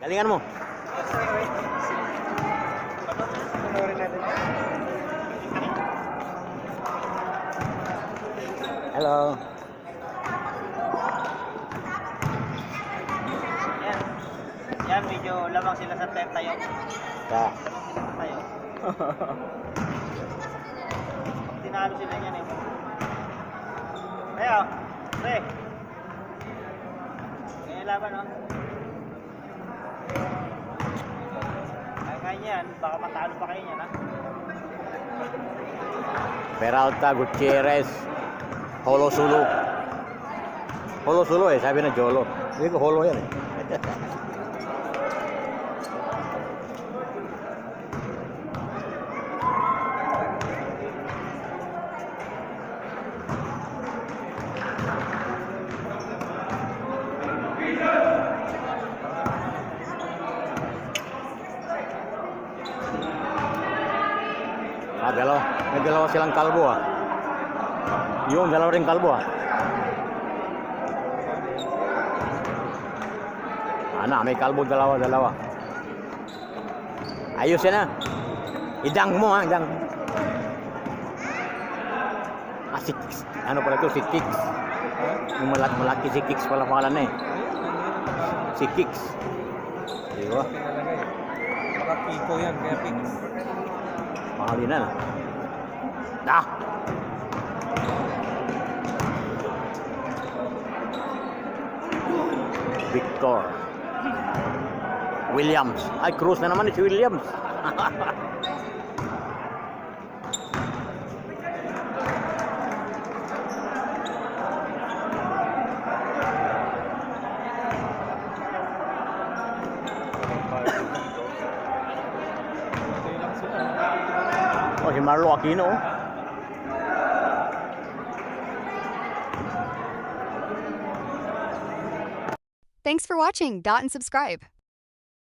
Galingan mo. Hello. Yan, medyo lamang sila sa tayo. Ta. Tayo. Tinalo sila yan eh. Ayo, pre. Ngayon laban, no? Kaya yan, baka matalo pa kayo yan, ha? Peralta, Gutierrez, Holo Sulu. Holo Sulu eh, sabi na Jolo. Hindi ko Holo yan eh. May dalawa silang kalbo ah. Yung dalawa ring kalbo ah. May kalbo dalawa. Ayos yan ah. Idang mo ah, idang. Si Kix. Ano pala ito? Si Kix. Yung malaki si Kix pala pangalan na eh. Si Kix. Diba? Baka Pico yan, kaya Kix. Pangalinan. Dah. Victor Williams. Ay, Cruz na naman si Williams. Oh, si Marlo Aquino. Thanks for watching. Dot and subscribe.